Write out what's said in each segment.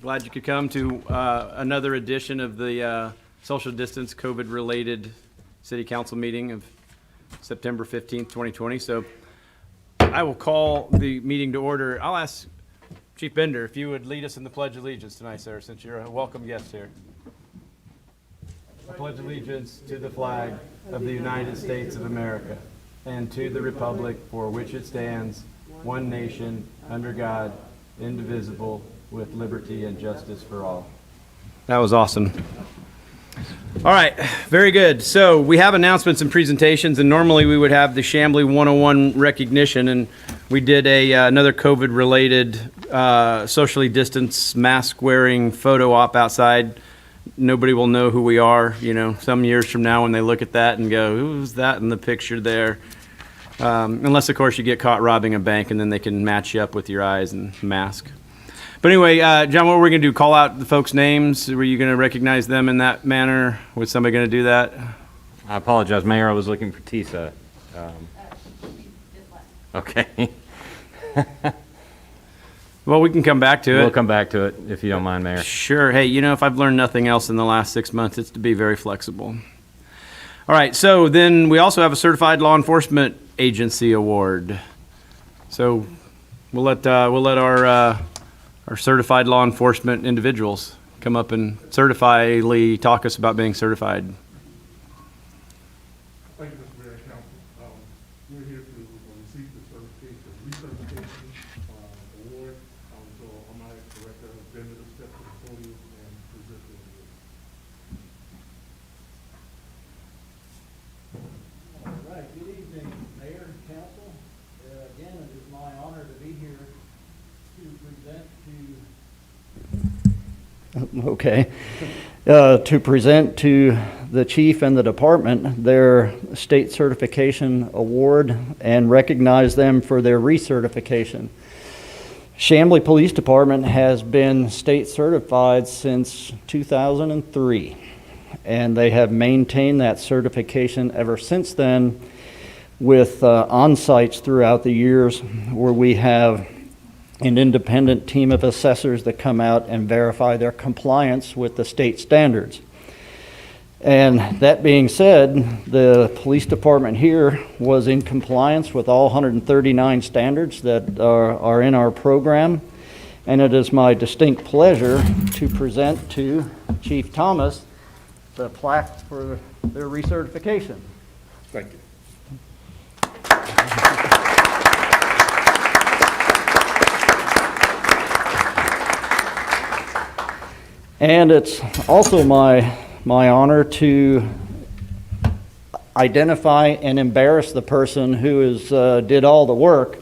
Glad you could come to another edition of the social distance COVID-related city council meeting of September 15th, 2020. So I will call the meeting to order. I'll ask Chief Bender if you would lead us in the Pledge of Allegiance tonight, sir, since you're a welcome guest here. I pledge allegiance to the flag of the United States of America and to the republic for which it stands, one nation, under God, indivisible, with liberty and justice for all. That was awesome. All right, very good. So we have announcements and presentations, and normally we would have the Chamblee 101 recognition, and we did another COVID-related socially distanced mask-wearing photo op outside. Nobody will know who we are, you know, some years from now when they look at that and go, who's that in the picture there? Unless, of course, you get caught robbing a bank, and then they can match you up with your eyes and mask. But anyway, John, what were we going to do? Call out the folks' names? Were you going to recognize them in that manner? Was somebody going to do that? I apologize, Mayor. I was looking for Tisa. Okay. Well, we can come back to it. We'll come back to it if you don't mind, Mayor. Sure. Hey, you know, if I've learned nothing else in the last 6 months, it's to be very flexible. All right. So then we also have a Certified Law Enforcement Agency Award. So we'll let our certified law enforcement individuals come up and certifiedly talk us about being certified. Thank you, Mr. Mayor and Council. We're here to receive the recertification award. So I'm my director of Bender to step to the podium and present the award. All right, good evening, Mayor and Council. Again, it is my honor to be here to present to the chief and the department their state certification award and recognize them for their recertification. Chamblee Police Department has been state certified since 2003, and they have maintained that certification ever since then with on-sites throughout the years where we have an independent team of assessors that come out and verify their compliance with the state standards. And that being said, the police department here was in compliance with all 139 standards that are in our program. And it is my distinct pleasure to present to Chief Thomas the plaque for their recertification. Thank you. And it's also my honor to identify and embarrass the person who did all the work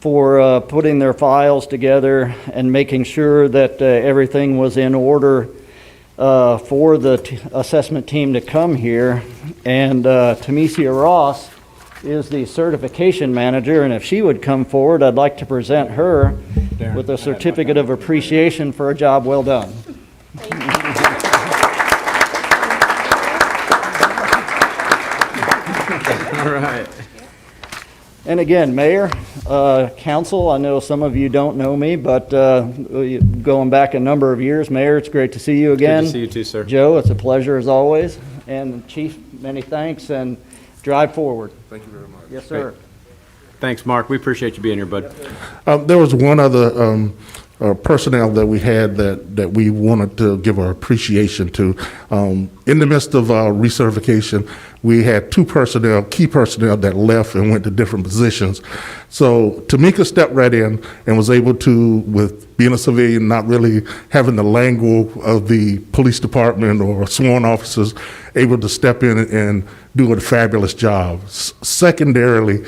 for putting their files together and making sure that everything was in order for the assessment team to come here. And Tamesia Ross is the certification manager, and if she would come forward, I'd like to present her with a certificate of appreciation for a job well done. All right. And again, Mayor, Council, I know some of you don't know me, but going back a number of years, Mayor, it's great to see you again. Good to see you too, sir. Joe, it's a pleasure as always. And Chief, many thanks, and drive forward. Thank you very much. Yes, sir. Thanks, Mark. We appreciate you being here, bud. There was one other personnel that we had that we wanted to give our appreciation to. In the midst of our recertification, we had two key personnel that left and went to different positions. So Tamika stepped right in and was able to, with being a civilian, not really having the lingo of the police department or sworn officers, able to step in and do a fabulous job. Secondarily,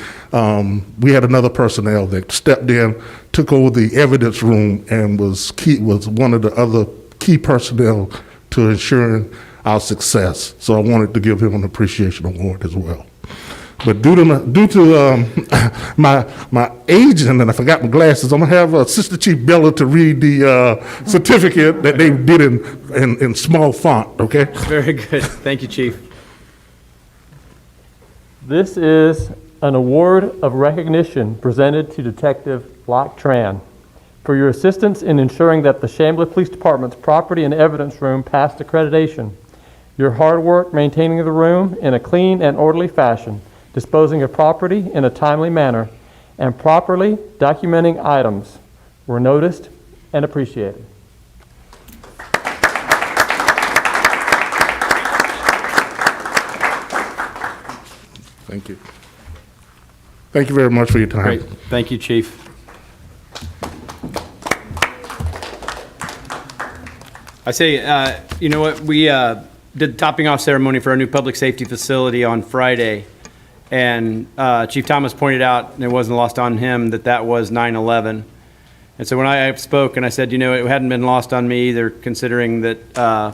we had another personnel that stepped in, took over the evidence room, and was one of the other key personnel to ensuring our success. So I wanted to give him an appreciation award as well. But due to my agent, and I forgot my glasses, I'm gonna have Assistant Chief Bella to read the certificate that they did in small font. Okay. Very good. Thank you, Chief. This is an award of recognition presented to Detective Locke Tran for your assistance in ensuring that the Chamblee Police Department's property and evidence room passed accreditation. Your hard work maintaining the room in a clean and orderly fashion, disposing of property in a timely manner, and properly documenting items were noticed and appreciated. Thank you. Thank you very much for your time. Great. Thank you, Chief. I say, you know what, we did the topping off ceremony for our new public safety facility on Friday, and Chief Thomas pointed out, and it wasn't lost on him, that was 9/11. And so when I spoke and I said, you know, it hadn't been lost on me either, considering that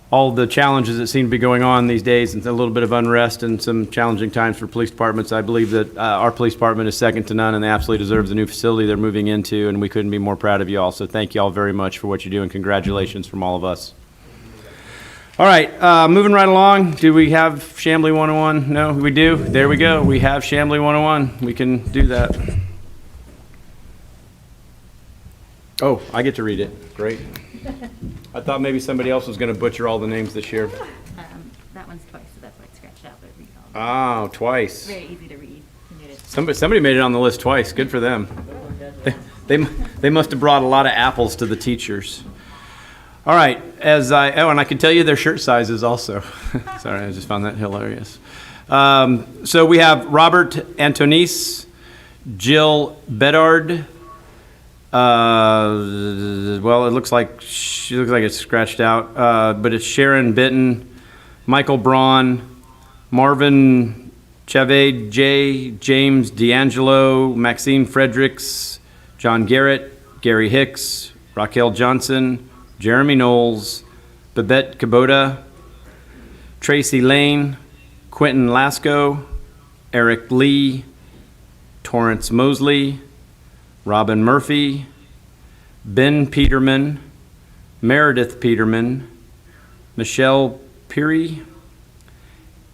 all the challenges that seem to be going on these days and a little bit of unrest and some challenging times for police departments. I believe that our police department is second to none, and they absolutely deserve the new facility they're moving into, and we couldn't be more proud of you all. So thank you all very much for what you do, and congratulations from all of us. All right, moving right along. Do we have Chamblee 101? No, we do. There we go. We have Chamblee 101. We can do that. Oh, I get to read it. Great. I thought maybe somebody else was going to butcher all the names this year. That one's twice, so that's why it's scratched out, but read all. Oh, twice. Very easy to read. You made it. Somebody made it on the list twice. Good for them. They must have brought a lot of apples to the teachers. All right, and I can tell you their shirt sizes also. Sorry, I just found that hilarious. So we have Robert Antonis, Jill Bedard. Well, it looks like it's scratched out, but it's Sharon Bitton, Michael Braun, Marvin Chavez, James D'Angelo, Maxine Fredericks, John Garrett, Gary Hicks, Raquel Johnson, Jeremy Knowles, Babette Kubota, Tracy Lane, Quentin Lasco, Eric Lee, Torrance Mosley, Robin Murphy, Ben Peterman, Meredith Peterman, Michelle Peary,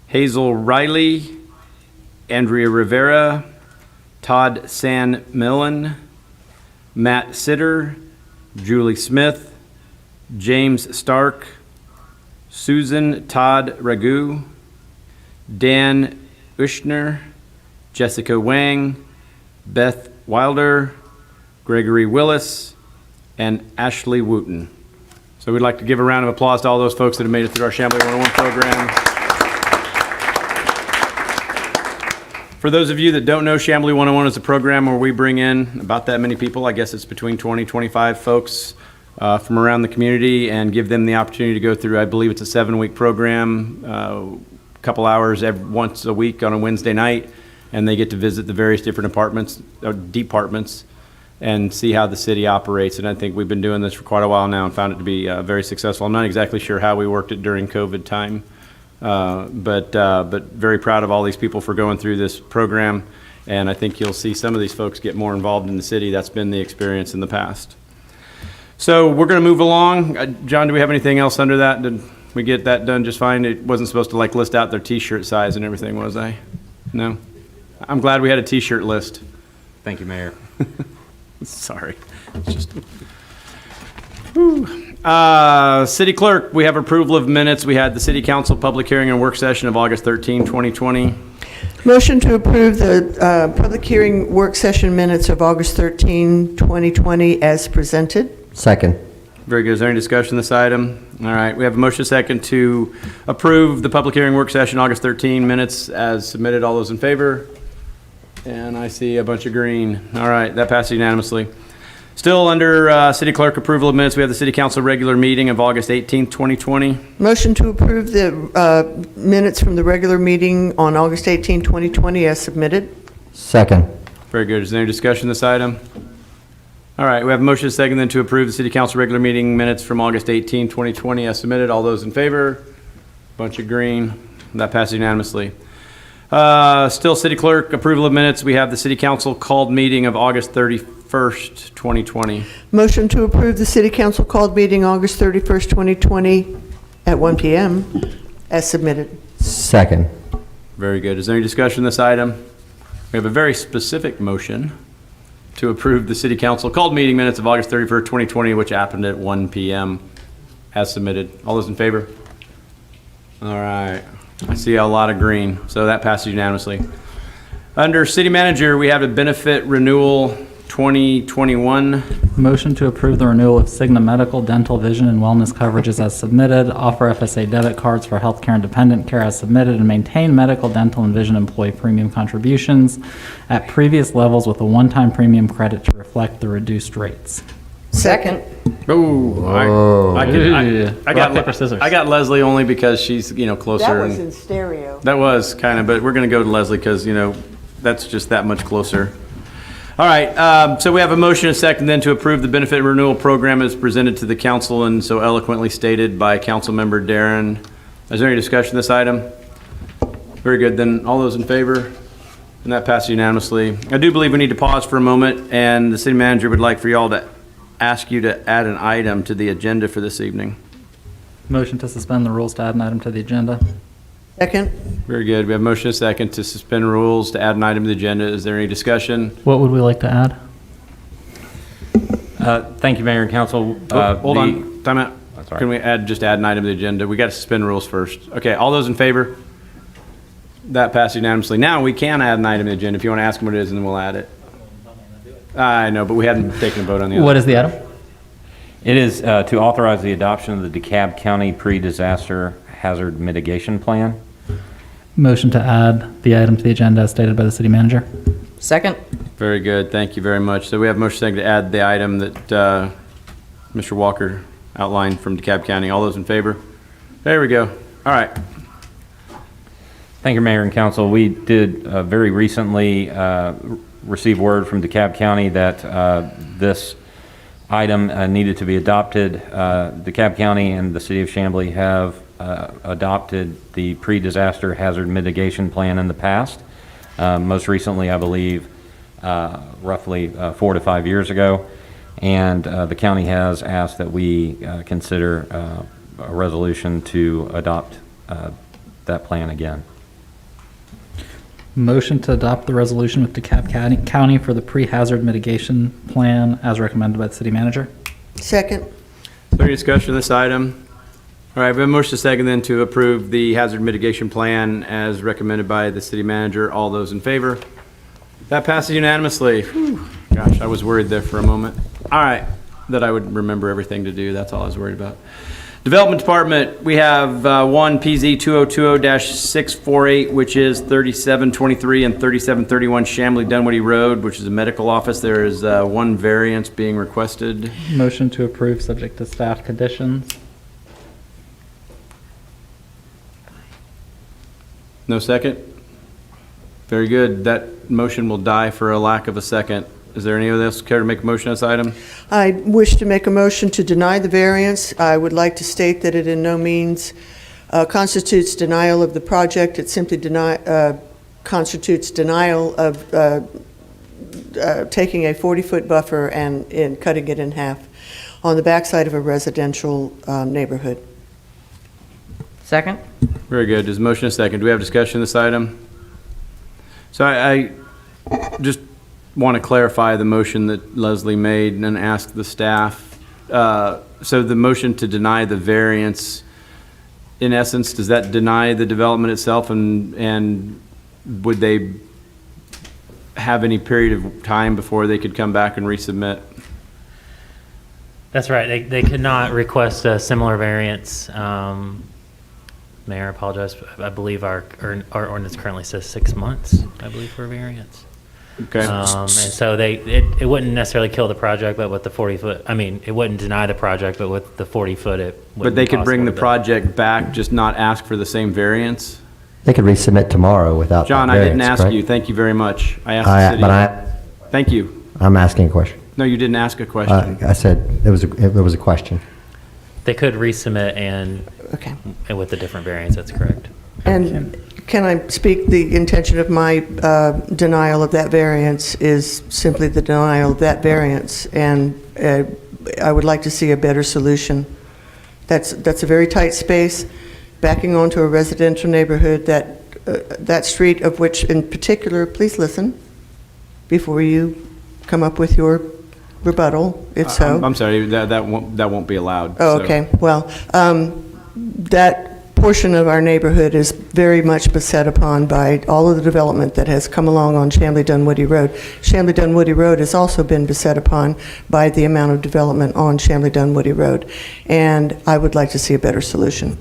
Hazel Riley, Andrea Rivera, Todd San Millen, Matt Sitter, Julie Smith, James Stark, Susan Todd Ragu, Dan Ushner, Jessica Wang, Beth Wilder, Gregory Willis, and Ashley Wooten. So we'd like to give a round of applause to all those folks that have made it through our Chamblee 101 program. For those of you that don't know, Chamblee 101 is a program where we bring in about that many people. I guess it's between 20, 25 folks from around the community, and give them the opportunity to go through, I believe it's a 7-week program, a couple hours once a week on a Wednesday night, and they get to visit the various different departments and see how the city operates. And I think we've been doing this for quite a while now and found it to be very successful. I'm not exactly sure how we worked it during COVID time, but very proud of all these people for going through this program. And I think you'll see some of these folks get more involved in the city. That's been the experience in the past. So we're going to move along. John, do we have anything else under that? Did we get that done just fine? It wasn't supposed to like list out their t-shirt size and everything, was I? No? I'm glad we had a t-shirt list. Thank you, Mayor. Sorry. It's just. City Clerk, we have approval of minutes. We had the City Council public hearing and work session of August 13, 2020. Motion to approve the public hearing work session minutes of August 13, 2020 as presented. Second. Very good. Is there any discussion on this item? All right. We have a motion second to approve the public hearing work session August 13 minutes as submitted. All those in favor? And I see a bunch of green. All right. That passed unanimously. Still under City Clerk approval of minutes, we have the City Council regular meeting of August 18, 2020. Motion to approve the minutes from the regular meeting on August 18, 2020 as submitted. Second. Very good. Is there any discussion on this item? All right. We have a motion second then to approve the City Council regular meeting minutes from August 18, 2020 as submitted. All those in favor? Bunch of green. That passes unanimously. Still City Clerk approval of minutes. We have the City Council called meeting of August 31st, 2020. Motion to approve the City Council called meeting August 31st, 2020 at 1 p.m. as submitted. to approve the city council called meeting minutes of August 31st, 2020, which happened at 1 PM as submitted. All those in favor? All right. I see a lot of green, so that passes unanimously. Under city manager, we have a benefit renewal 2021. Motion to approve the renewal of Cigna Medical, Dental, Vision, and Wellness coverages as submitted, offer FSA debit cards for healthcare and dependent care as submitted, and maintain medical, dental, and vision employee premium contributions at previous levels with a one-time premium credit to reflect the reduced rates. Second. I got Rock, paper, scissors. I got Leslie only because she's, closer. That was and- in stereo. That was kind of, but we're going to go to Leslie because, that's just that much closer. All right, so we have a motion and a second then to approve the benefit renewal program as presented to the council and so eloquently stated by Council Member Darren. Is there any discussion on this item? Very good, then all those in favor? And that passes unanimously. I do believe we need to pause for a moment, and the city manager would like for y'all to ask you to add an item to the agenda for this evening. Motion to suspend the rules to add an item to the agenda. Second. Very good. We have motion and a second to suspend rules to add an item to the agenda. Is there any discussion? What would we like to add? Thank you, Mayor and Council. Hold on, time out. That's all right. Can we just add an item to the agenda? We got to suspend rules first. Okay, all those in favor? That passed unanimously. Now we can add an item to the agenda if you want to ask them what it is and then we'll add it. I know, but we hadn't taken a vote on the other. What is the item? It is to authorize the adoption of the DeKalb County Pre-Disaster Hazard Mitigation Plan. Motion to add the item to the agenda as stated by the city manager. Second. Very good. Thank you very much. So we have motion second to add the item that Mr. Walker outlined from DeKalb County. All those in favor? There we go. All right. Thank you, Mayor and Council. We did very recently receive word from DeKalb County that this item needed to be adopted. DeKalb County and the City of Chamblee have adopted the pre-disaster hazard mitigation plan in the past. Most recently, I believe, roughly 4 to 5 years ago. And the county has asked that we consider a resolution to adopt that plan again. Motion to adopt the resolution with DeKalb County for the pre-hazard mitigation plan as recommended by the city manager. Second. Is there any discussion on this item? All right, we have a motion second then to approve the hazard mitigation plan as recommended by the city manager. All those in favor? That passes unanimously. Whew. Gosh, I was worried there for a moment. All right, that I would remember everything to do. That's all I was worried about. Development Department, we have one PZ 2020-648, which is 3723 and 3731 Chamblee Dunwoody Road, which is a medical office. There is one variance being requested. Motion to approve subject to staff conditions. No second? Very good. That motion will die for a lack of a second. Is there any of this care to make a motion on this item? I wish to make a motion to deny the variance. I would like to state that it in no means constitutes denial of the project. It simply constitutes denial of taking a 40-foot buffer and cutting it in half on the backside of a residential neighborhood. Second. Very good. There's a motion and a second. Do we have discussion on this item? So I just want to clarify the motion that Leslie made and ask the staff. So the motion to deny the variance, in essence, does that deny the development itself, and would they have any period of time before they could come back and resubmit? That's right. They could not request a similar variance. Mayor, I apologize. I believe our ordinance currently says 6 months, I believe, for a variance. Okay. And so it wouldn't necessarily kill the project, but with the 40-foot, I mean, it wouldn't deny the project, but with the 40-foot, it would. But they could bring the project back, just not ask for the same variance? They could resubmit tomorrow without John, that I didn't variance, ask correct? you. Thank you very much. I asked the city. Thank you. I'm asking a question. No, you didn't ask a question. I said it was a question. They could resubmit and with a different variance, that's correct. And can I speak, the intention of my denial of that variance is simply the denial of that variance, and I would like to see a better solution. That's a very tight space, backing onto a residential neighborhood, that street of which in particular, please listen before you come up with your rebuttal, if so. I'm sorry, that won't be allowed. Oh, so. okay. Well, that portion of our neighborhood is very much beset upon by all of the development that has come along on Chamblee-Dunwoody Road. Chamblee-Dunwoody Road has also been beset upon by the amount of development on Chamblee-Dunwoody Road, and I would like to see a better solution.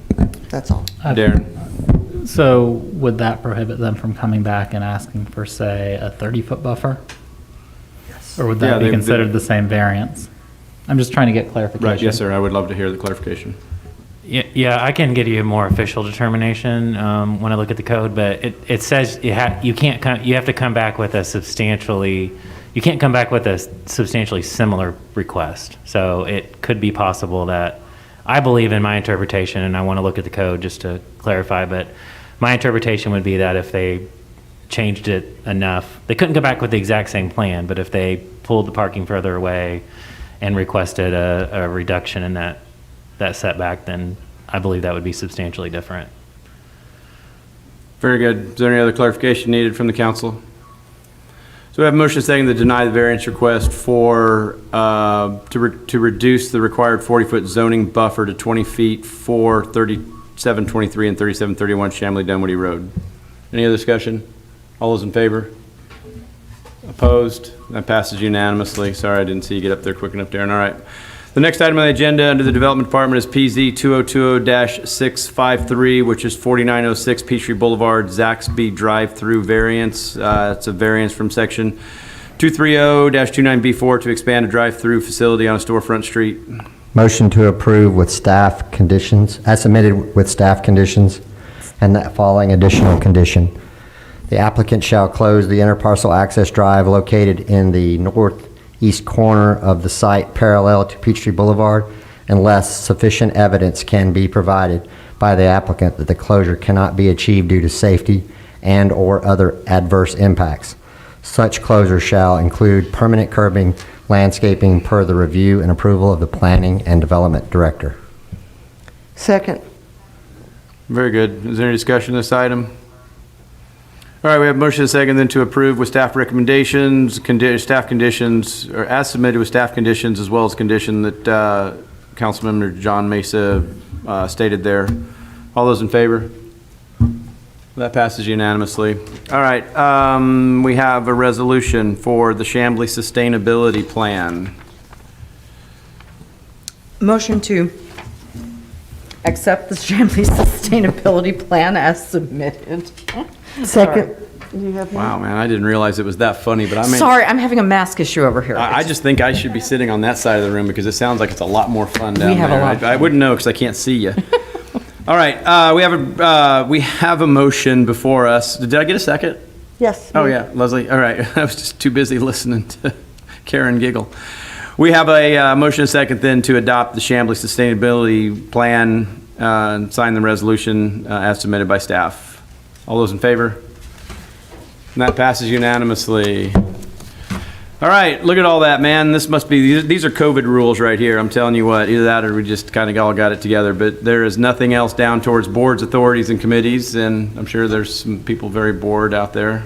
That's all. Darren? So would that prohibit them from coming back and asking for, say, a 30-foot buffer? Yes. Or would that Yeah, be they- considered the same variance? I'm just trying to get clarification. Right, yes, sir. I would love to hear the clarification. Yeah, I can give you a more official determination when I look at the code, but it says you have to come back with a substantially similar request. So it could be possible that, I believe in my interpretation, and I want to look at the code just to clarify, but my interpretation would be that if they changed it enough, they couldn't come back with the exact same plan, but if they pulled the parking further away and requested a reduction in that setback, then I believe that would be substantially different. Very good. Is there any other clarification needed from the council? So we have a motion saying to deny the variance request for, to reduce the required 40-foot zoning buffer to 20 feet for 3723 and 3731 Chamblee-Dunwoody Road. Any other discussion? All those in favor? Opposed? That passes unanimously. Sorry, I didn't see you get up there quick enough, Darren. All right. The next item on the agenda under the Development Department is PZ 2020-653, which is 4906 Peachtree Boulevard, Zaxby drive-through variance. It's a variance from section 230-29B4 to expand a drive-through facility on a storefront street. Motion to approve with staff conditions, as submitted with staff conditions, and that following additional condition. The applicant shall close the interparcel access drive located in the northeast corner of the site parallel to Peachtree Boulevard unless sufficient evidence can be provided by the applicant that the closure cannot be achieved due to safety and/or other adverse impacts. Such closure shall include permanent curbing, landscaping per the review and approval of the Planning and Development Director. Second. Very good. Is there any discussion on this item? All right, we have a motion and a second then to approve with staff recommendations, staff conditions, or as submitted with staff conditions, as well as condition that Councilmember John Mesa stated there. All those in favor? That passes unanimously. All right, we have a resolution for the Chamblee Sustainability Plan. Motion to accept the Chamblee Sustainability Plan as submitted. Second. Wow, man, I didn't realize it was that funny, but I mean, Sorry, I'm having a mask issue over here. I just think I should be sitting on that side of the room because it sounds like it's a lot more fun down We have a there. lot. I wouldn't know because I can't see you. All right, we have a motion before us. Did I get a second? Yes. Oh, yeah, Leslie. All right. I was just too busy listening to Karen giggle. We have a motion and second then to adopt the Chamblee Sustainability Plan and sign the resolution as submitted by staff. All those in favor? And that passes unanimously. All right, look at all that, man. This must be, these are COVID rules right here. I'm telling you what, either that or we just kind of all got it together. But there is nothing else down towards boards, authorities, and committees. And I'm sure there's some people very bored out there.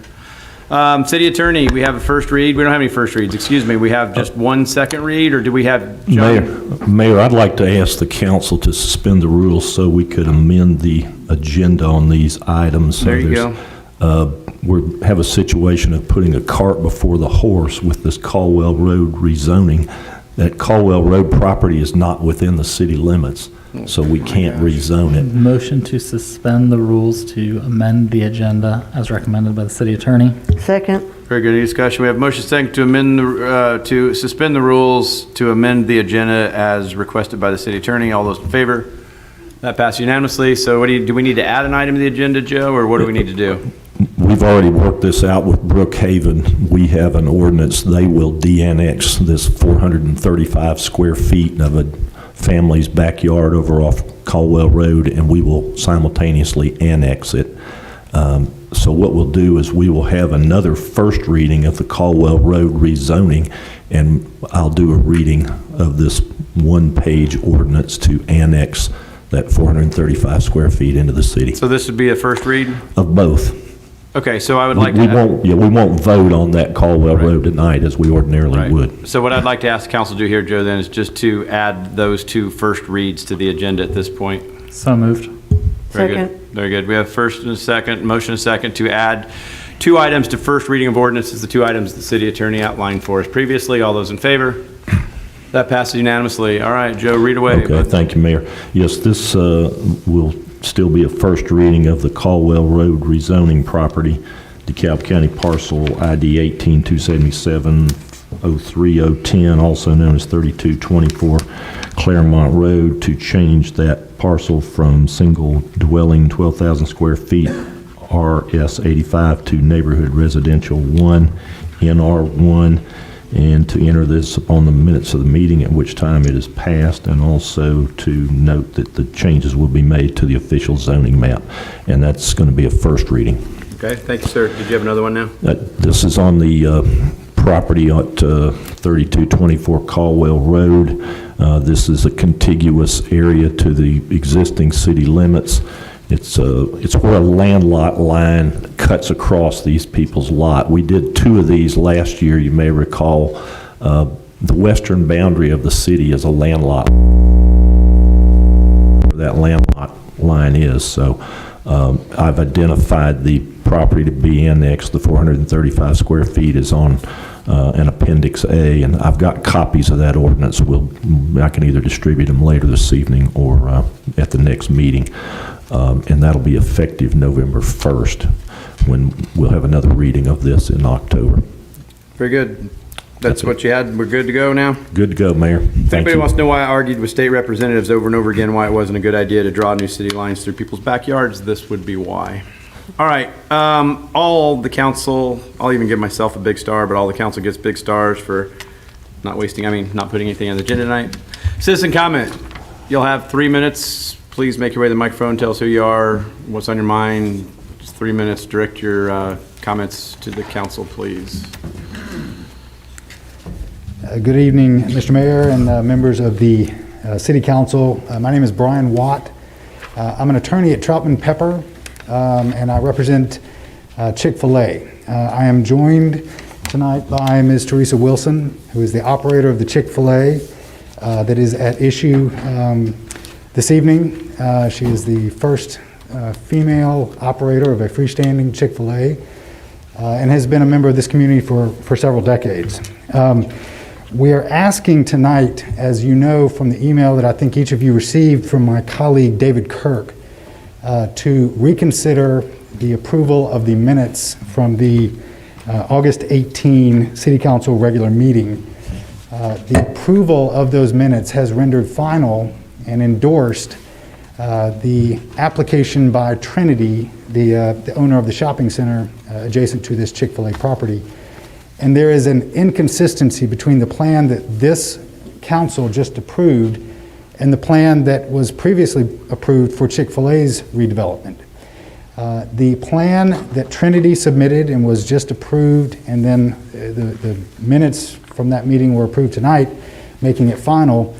City Attorney, we have a first read. We don't have any first reads, excuse me. We have just one second read, or do we have John? Mayor, I'd like to ask the council to suspend the rules so we could amend the agenda on these items. So There you go. We have a situation of putting a cart before the horse with this Caldwell Road rezoning. That Caldwell Road property is not within the city limits, so we can't rezone it. Motion to suspend the rules to amend the agenda as recommended by the city attorney. Second. Very good. Any discussion? We have motion second to amend to suspend the rules to amend the agenda as requested by the city attorney. All those in favor? That passed unanimously. So what do we need to add an item to the agenda, Joe, or what do we need to do? We've already worked this out with Brookhaven. We have an ordinance. They will de-annex this 435 square feet of a family's backyard over off Caldwell Road, and we will simultaneously annex it. So what we'll do is we will have another first reading of the Caldwell Road rezoning, and I'll do a reading of this one-page ordinance to annex that 435 square feet into the city. So this would be a first read? Of both. Okay, so I would like We to. won't, we won't vote on that Caldwell Road tonight as we ordinarily Right. would. So what I'd like to ask council to do here, Joe, then, is just to add those two first reads to the agenda at this point. So moved. Very good. Second. Very good. We have first and a second, motion and a second to add two items to first reading of ordinances, the two items the city attorney outlined for us previously. All those in favor? That passes unanimously. All right, Joe, read away. Okay, thank you, Mayor. Yes, this will still be a first reading of the Caldwell Road rezoning property, DeKalb County parcel ID 18-277-03010, also known as 3224 Claremont Road, to change that parcel from single dwelling 12,000 square feet RS 85 to neighborhood residential 1 NR1, and to enter this upon the minutes of the meeting, at which time it is passed, and also to note that the changes will be made to the official zoning map, and that's going to be a first reading. Okay, thank you, sir. Did you have another one now? This is on the property at 3224 Caldwell Road. This is a contiguous area to the existing city limits. It's where a land lot line cuts across these people's lot. We did two of these last year, you may recall. The western boundary of the city is a land lot. Where that land lot line is. So I've identified the property to be annexed. The 435 square feet is on an Appendix A, and I've got copies of that ordinance. I can either distribute them later this evening or at the next meeting. And that'll be effective November 1st, when we'll have another reading of this in October. Very good. That's what you had. We're good to go now? Good to go, Mayor. If Thank anybody you. wants to know why I argued with state representatives over and over again why it wasn't a good idea to draw new city lines through people's backyards, this would be why. All right, all the council, I'll even give myself a big star, but all the council gets big stars for not putting anything on the agenda tonight. Citizen comment. You'll have 3 minutes. Please make your way to the microphone, tell us who you are, what's on your mind. Just 3 minutes, direct your comments to the council, please. Good evening, Mr. Mayor and members of the City Council. My name is Brian Watt. I'm an attorney at Troutman Pepper, and I represent Chick-fil-A. I am joined tonight by Ms. Teresa Wilson, who is the operator of the Chick-fil-A that is at issue this evening. She is the first female operator of a freestanding Chick-fil-A and has been a member of this community for several decades. We are asking tonight, as you know from the email that I think each of you received from my colleague David Kirk, to reconsider the approval of the minutes from the August 18 City Council regular meeting. The approval of those minutes has rendered final and endorsed the application by Trinity, the owner of the shopping center adjacent to this Chick-fil-A property. And there is an inconsistency between the plan that this council just approved and the plan that was previously approved for Chick-fil-A's redevelopment. The plan that Trinity submitted and was just approved, and then the minutes from that meeting were approved tonight, making it final,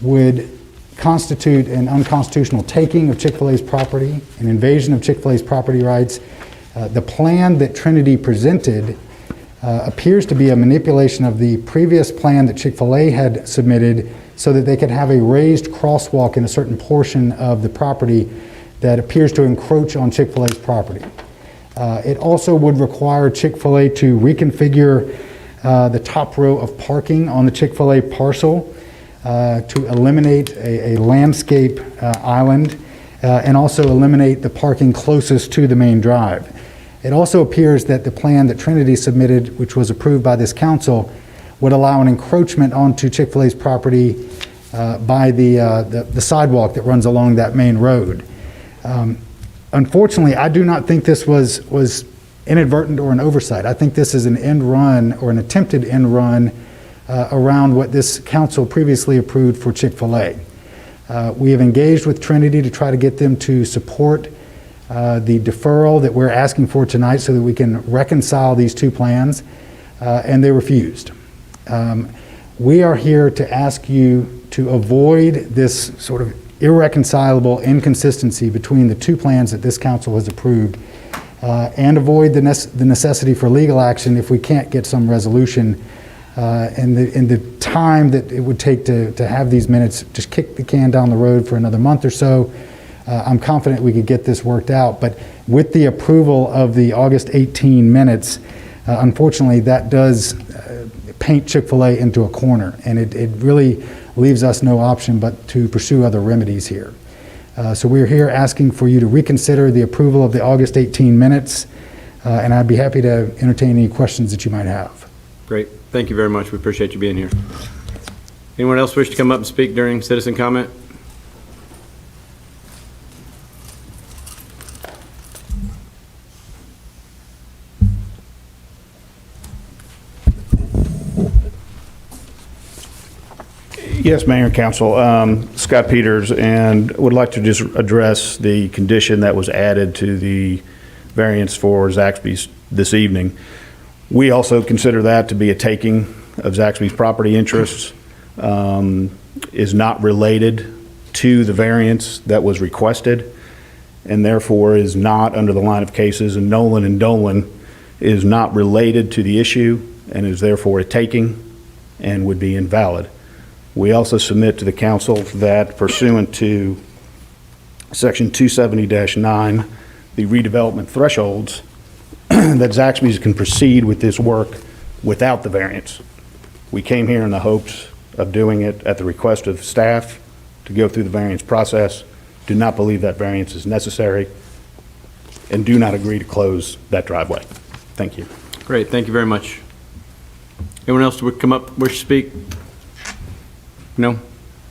would constitute an unconstitutional taking of Chick-fil-A's property, an invasion of Chick-fil-A's property rights. The plan that Trinity presented appears to be a manipulation of the previous plan that Chick-fil-A had submitted so that they could have a raised crosswalk in a certain portion of the property that appears to encroach on Chick-fil-A's property. It also would require Chick-fil-A to reconfigure the top row of parking on the Chick-fil-A parcel to eliminate a landscape island and also eliminate the parking closest to the main drive. It also appears that the plan that Trinity submitted, which was approved by this council, would allow an encroachment onto Chick-fil-A's property by the sidewalk that runs along that main road. Unfortunately, I do not think this was inadvertent or an oversight. I think this is an end run or an attempted end run around what this council previously approved for Chick-fil-A. We have engaged with Trinity to try to get them to support the deferral that we're asking for tonight so that we can reconcile these two plans, and they refused. We are here to ask you to avoid this sort of irreconcilable inconsistency between the two plans that this council has approved and avoid the necessity for legal action if we can't get some resolution. And the time that it would take to have these minutes, just kick the can down the road for another month or so. I'm confident we could get this worked out. But with the approval of the August 18 minutes, unfortunately, that does paint Chick-fil-A into a corner. And it really leaves us no option but to pursue other remedies here. So we're here asking for you to reconsider the approval of the August 18 minutes. And I'd be happy to entertain any questions that you might have. Great. Thank you very much. We appreciate you being here. Anyone else wish to come up and speak during citizen comment? Yes, Mayor and Council. Scott Peters, and would like to just address the condition that was added to the variance for Zaxby's this evening. We also consider that to be a taking of Zaxby's property interests, is not related to the variance that was requested, and therefore is not under the line of cases, and Dolan is not related to the issue and is therefore a taking and would be invalid. We also submit to the council that pursuant to section 270-9, the redevelopment thresholds, that Zaxby's can proceed with this work without the variance. We came here in the hopes of doing it at the request of staff to go through the variance process. Do not believe that variance is necessary and do not agree to close that driveway. Thank you. Great. Thank you very much. Anyone else would come up, wish to speak? No? All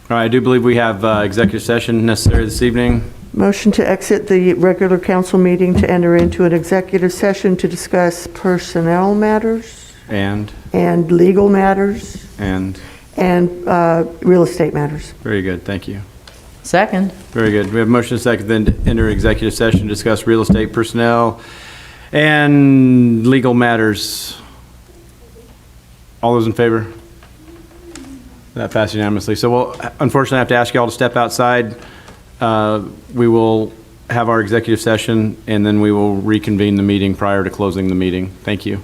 right. I do believe we have executive session necessary this evening. Motion to exit the regular council meeting to enter into an executive session to discuss personnel matters And legal matters and real estate matters. very good. Thank you. Second. Very good. We have motion and second then to enter executive session to discuss real estate, personnel, and legal matters. All those in favor? That passed unanimously. So we'll unfortunately have to ask you all to step outside. We will have our executive session and then we will reconvene the meeting prior to closing the meeting. Thank you.